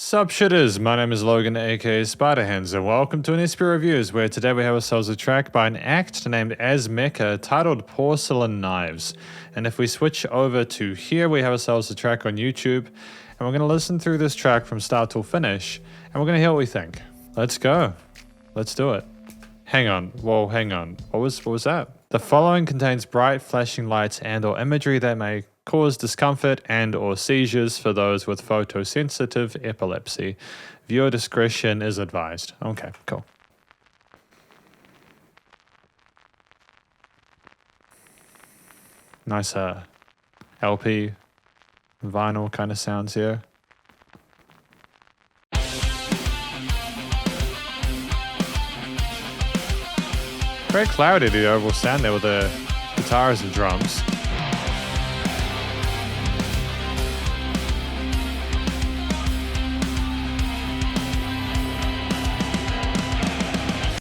Sup shitters, my name is Logan aka Spiderhands and welcome to an SP Reviews where today we have ourselves a track by an act named AZMECA titled Porcelain Knives. And if we switch over to here we have ourselves a track on YouTube and we're going to listen through this track from start till finish and we're going to hear what we think. Let's go. Let's do it. Hang on. Whoa, hang on. What was that? The following contains bright flashing lights and or imagery that may cause discomfort and or seizures for those with photosensitive epilepsy. Viewer discretion is advised. Okay, cool. Nice LP vinyl kind of sounds here. Very cloudy the overall sound there with the guitars and drums.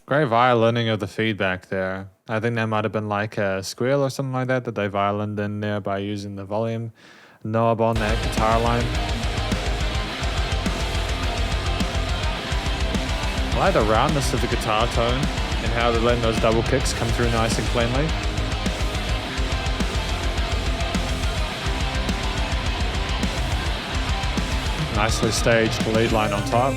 Great violining of the feedback there. I think that might have been like a squeal or something like that they violined in there by using the volume knob on that guitar line. I like the roundness of the guitar tone and how they're letting those double kicks come through nice and cleanly. Nicely staged lead line on top.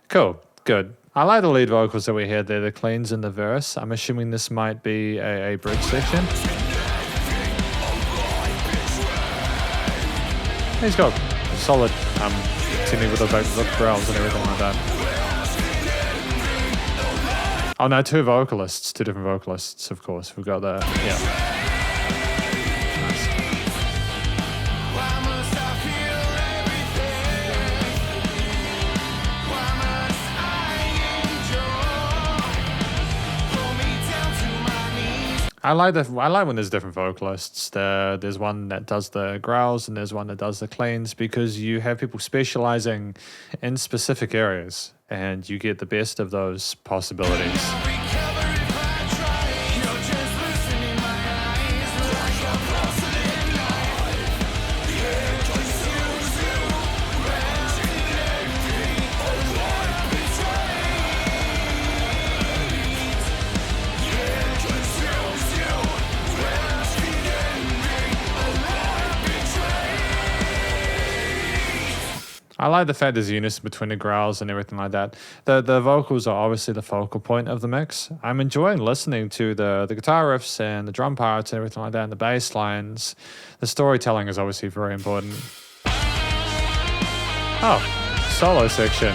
Cool, good. I like the lead vocals that we heard there, the cleans in the verse. I'm assuming this might be a bridge section. He's got a solid tuning with the growls and everything like that. Oh no, two different vocalists, of course. We've got the, yeah. I like when there's different vocalists. There's one that does the growls and there's one that does the cleans because you have people specializing in specific areas and you get the best of those possibilities. I like the fact there's unison between the growls and everything like that. The vocals are obviously the focal point of the mix. I'm enjoying listening to the guitar riffs and the drum parts and everything like that and the bass lines. The storytelling is obviously very important. Oh, solo section.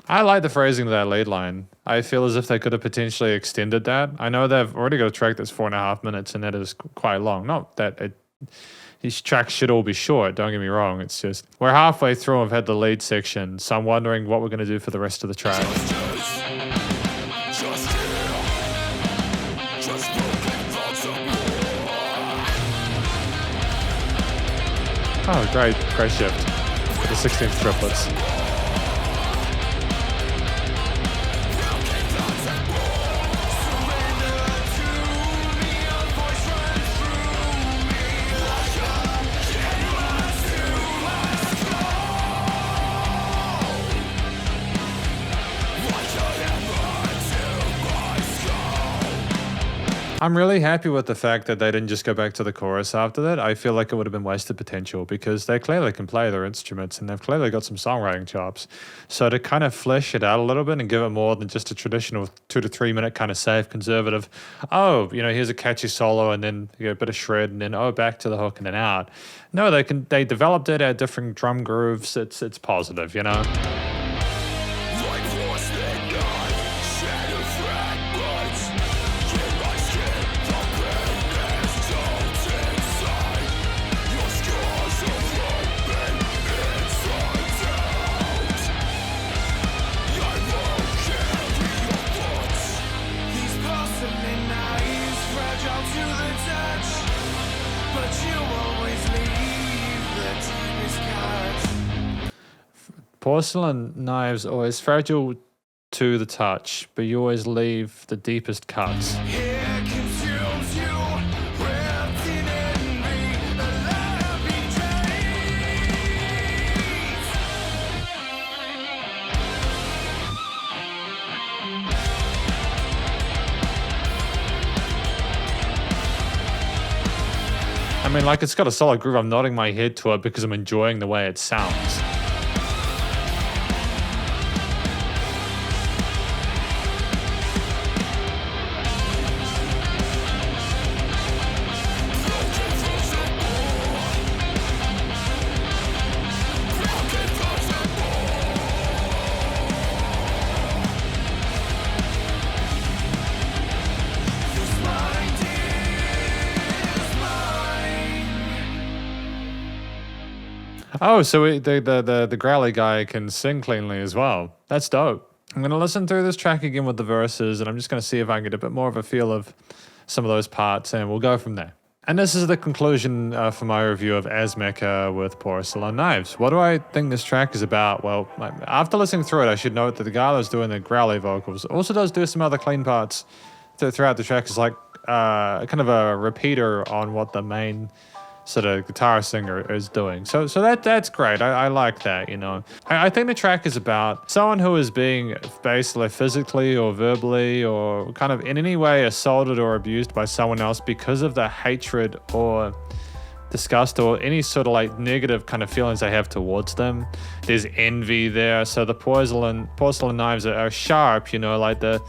I like the phrasing of that lead line. I feel as if they could have potentially extended that. I know they've already got a track that's 4.5 minutes and that is quite long. Not that these tracks should all be short, don't get me wrong. It's just, we're halfway through and I've had the lead section, so I'm wondering what we're going to do for the rest of the track. Oh, great shift for the 16th triplets. I'm really happy with the fact that they didn't just go back to the chorus after that. I feel like it would have been wasted potential because they clearly can play their instruments and they've clearly got some songwriting chops. So to kind of flesh it out a little bit and give it more than just a traditional 2 to 3 minute kind of safe, conservative, oh, you know, here's a catchy solo and then you get a bit of shred and then, oh, back to the hook and then out. No, they developed it at different drum grooves. It's positive, you know? Porcelain knives always fragile to the touch, but you always leave the deepest cuts. I mean, like, it's got a solid groove. I'm nodding my head to it because I'm enjoying the way it sounds. Oh, so the growly guy can sing cleanly as well. That's dope. I'm going to listen through this track again with the verses, and I'm just going to see if I can get a bit more of a feel of some of those parts, and we'll go from there. And this is the conclusion for my review of AZMECA with Porcelain Knives. What do I think this track is about? Well, after listening through it, I should note that the guy that's doing the growly vocals also does do some other clean parts throughout the track. It's like kind of a repeater on what the main sort of guitar singer is doing. So that's great. I like that, you know. I think the track is about someone who is being basically physically or verbally or kind of in any way assaulted or abused by someone else because of the hatred or disgust or any sort of like negative kind of feelings they have towards them. There's envy there. So the porcelain knives are sharp, you know, like the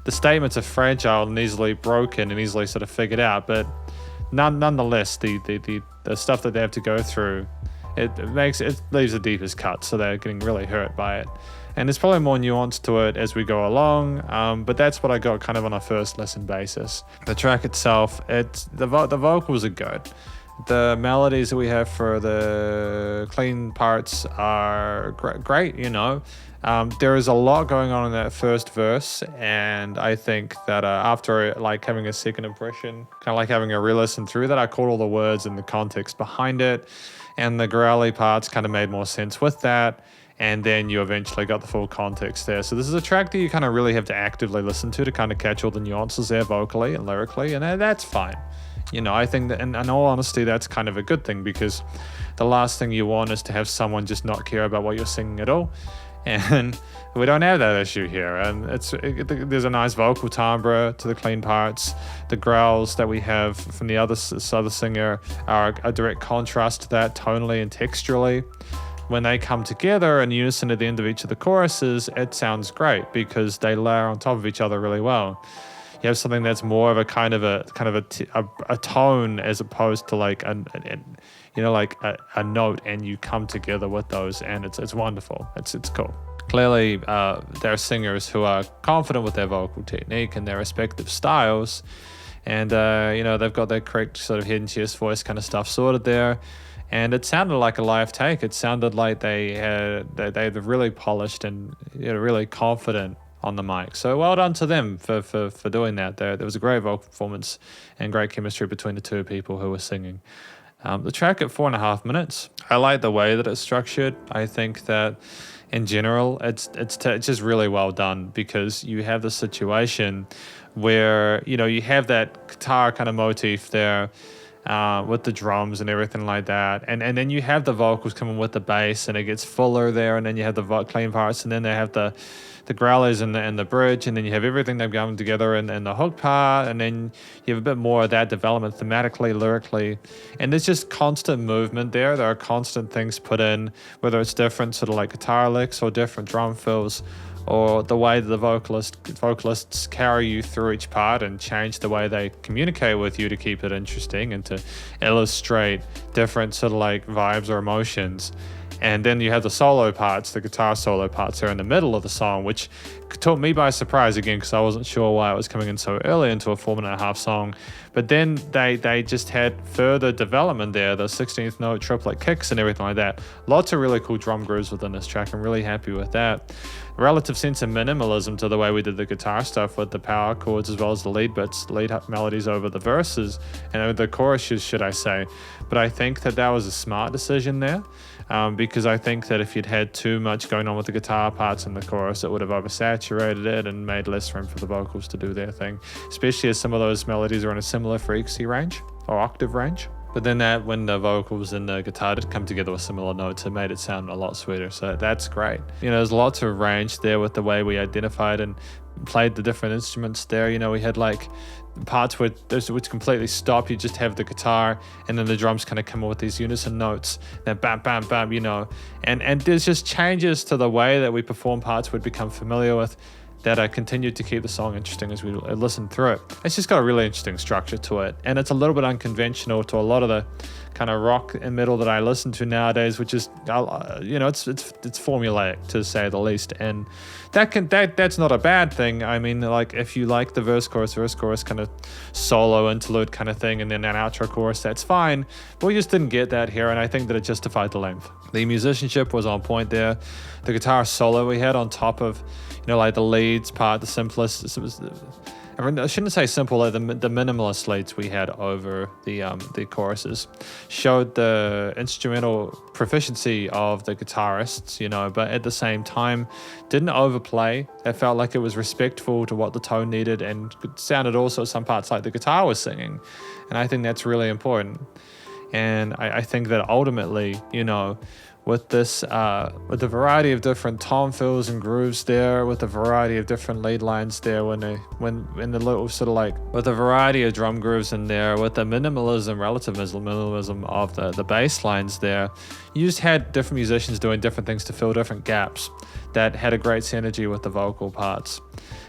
statements are fragile and easily broken and easily sort of figured out, but nonetheless, the stuff that they have to go through, it leaves the deepest cut, so they're getting really hurt by it. And there's probably more nuance to it as we go along, but that's what I got kind of on a first listen basis. The track itself, the vocals are good. The melodies that we have for the clean parts are great, you know. There is a lot going on in that first verse, and I think that after like having a second impression, kind of like having a re-listen through that, I caught all the words and the context behind it, and the growly parts kind of made more sense with that, and then you eventually got the full context there. So this is a track that you kind of really have to actively listen to kind of catch all the nuances there vocally and lyrically, and that's fine. You know, I think that in all honesty, that's kind of a good thing, because the last thing you want is to have someone just not care about what you're singing at all. And we don't have that issue here. And there's a nice vocal timbre to the clean parts. The growls that we have from the other singer are a direct contrast to that tonally and texturally. When they come together in unison at the end of each of the choruses, it sounds great because they layer on top of each other really well. You have something that's more of a kind of a tone as opposed to like a note, and you come together with those, and it's wonderful. It's cool. Clearly, there are singers who are confident with their vocal technique and their respective styles, and they've got their correct sort of head and chest voice kind of stuff sorted there. And it sounded like a live take. It sounded like they're really polished and really confident on the mic. So well done to them for doing that. There was a great vocal performance and great chemistry between the two people who were singing. The track at 4.5 minutes, I like the way that it's structured. I think that in general, it's just really well done, because you have the situation where, you have that guitar kind of motif there with the drums and everything like that. And then you have the vocals coming with the bass, and it gets fuller there. And then you have the clean parts, and then they have the growlers and the bridge, and then you have everything they've gone together and the hook part, and then you have a bit more of that development thematically, lyrically, and there's just constant movement there. There are constant things put in, whether it's different sort of like guitar licks or different drum fills, or the way that the vocalists carry you through each part and change the way they communicate with you to keep it interesting and to illustrate different sort of like vibes or emotions. And then you have the solo parts, the guitar solo parts are in the middle of the song, which took me by surprise again, because I wasn't sure why it was coming in so early into a 4.5-minute song. But then they just had further development there, the 16th note triplet kicks and everything like that. Lots of really cool drum grooves within this track. I'm really happy with that. Relative sense of minimalism to the way we did the guitar stuff with the power chords as well as the lead bits, lead melodies over the verses and the choruses, should I say. but I think that was a smart decision there, because I think that if you'd had too much going on with the guitar parts in the chorus, it would have oversaturated it and made less room for the vocals to do their thing, especially as some of those melodies are in a similar frequency range or octave range. But then when the vocals and the guitar did come together with similar notes, it made it sound a lot sweeter. So that's great. There's lots of range there with the way we identified and played the different instruments there. We had like parts where those would completely stop. You just have the guitar and then the drums kind of come up with these unison notes. Then bam, bam, bam, and there's just changes to the way that we perform parts we'd become familiar with that I continued to keep the song interesting as we listened through it. It's just got a really interesting structure to it, and it's a little bit unconventional to a lot of the kind of rock and metal that I listen to nowadays, which is, it's formulaic to say the least, and that's not a bad thing. I mean, like if you like the verse chorus kind of solo interlude kind of thing, and then an outro chorus, that's fine. But we just didn't get that here, and I think that it justified the length. The musicianship was on point there. The guitar solo we had on top of, like the leads part, the simplest. I shouldn't say simple. Like the minimalist leads we had over the choruses showed the instrumental proficiency of the guitarists, but at the same time didn't overplay. It felt like it was respectful to what the tone needed, and it sounded also some parts like the guitar was singing, and I think that's really important. And I think that ultimately, with this, with the variety of different tom fills and grooves there, with the variety of different lead lines there, with the variety of drum grooves in there, with the relative minimalism of the bass lines there, you just had different musicians doing different things to fill different gaps that had a great synergy with the vocal parts.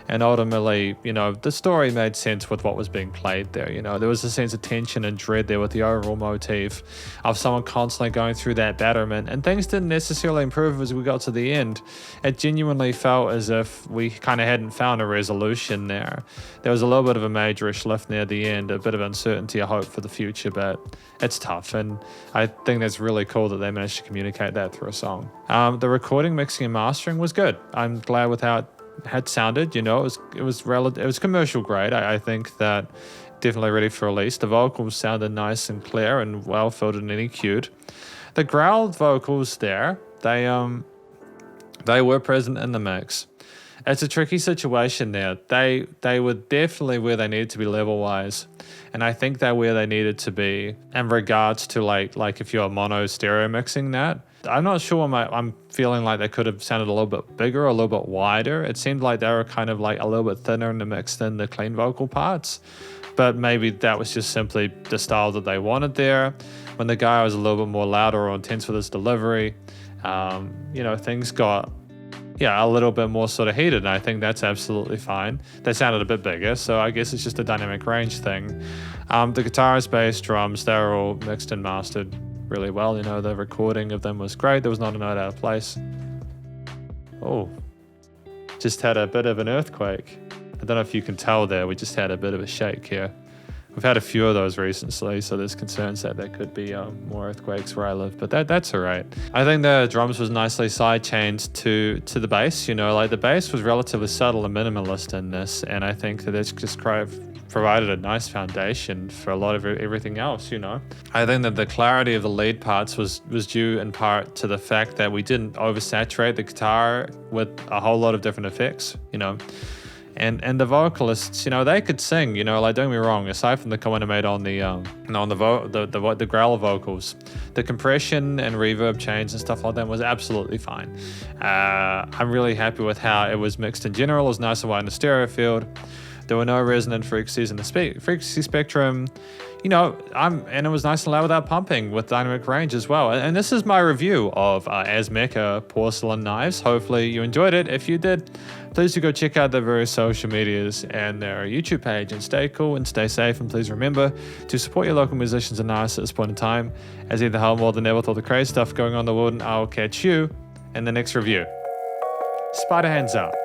And ultimately, the story made sense with what was being played there. There was a sense of tension and dread there with the overall motif of someone constantly going through that betterment, and things didn't necessarily improve as we got to the end. It genuinely felt as if we kind of hadn't found a resolution there. There was a little bit of a majorish lift near the end, a bit of uncertainty, I hope, for the future, but it's tough, and I think that's really cool that they managed to communicate that through a song. The recording, mixing, and mastering was good. I'm glad with how it had sounded. It was commercial grade. I think that definitely ready for release. The vocals sounded nice and clear and well filtered and EQ'd. The growled vocals there, they were present in the mix. It's a tricky situation there. They were definitely where they needed to be level wise, and I think they're where they needed to be in regards to like if you're mono stereo mixing that. I'm not sure. I'm feeling like they could have sounded a little bit bigger, a little bit wider. It seemed like they were kind of like a little bit thinner in the mix than the clean vocal parts, but maybe that was just simply the style that they wanted there. When the guy was a little bit more louder or intense with his delivery, things got a little bit more sort of heated, and I think that's absolutely fine. They sounded a bit bigger, so I guess it's just a dynamic range thing. The guitars, bass, drums, they were all mixed and mastered really well. The recording of them was great. There was not a note out of place. Oh, just had a bit of an earthquake. I don't know if you can tell there, we just had a bit of a shake here. We've had a few of those recently, so there's concerns that there could be more earthquakes where I live, but that's all right. I think the drums was nicely side-chained to the bass. The bass was relatively subtle and minimalist in this, and I think that it's just provided a nice foundation for a lot of everything else. I think that the clarity of the lead parts was due in part to the fact that we didn't oversaturate the guitar with a whole lot of different effects. And the vocalists, they could sing, don't get me wrong, aside from the comment I made on the growler vocals, the compression and reverb change and stuff like that was absolutely fine. I'm really happy with how it was mixed in general. It was nice and wide in the stereo field. There were no resonant frequencies in the frequency spectrum. And it was nice and loud without pumping, with dynamic range as well. And this is my review of AZMECA porcelain knives. Hopefully you enjoyed it. If you did, please do go check out their various social medias and their YouTube page, and stay cool and stay safe. And please remember to support your local musicians and artists at this point in time, as either hell more than ever with all the crazy stuff going on in the world. And I'll catch you in the next review. Spiderhands out.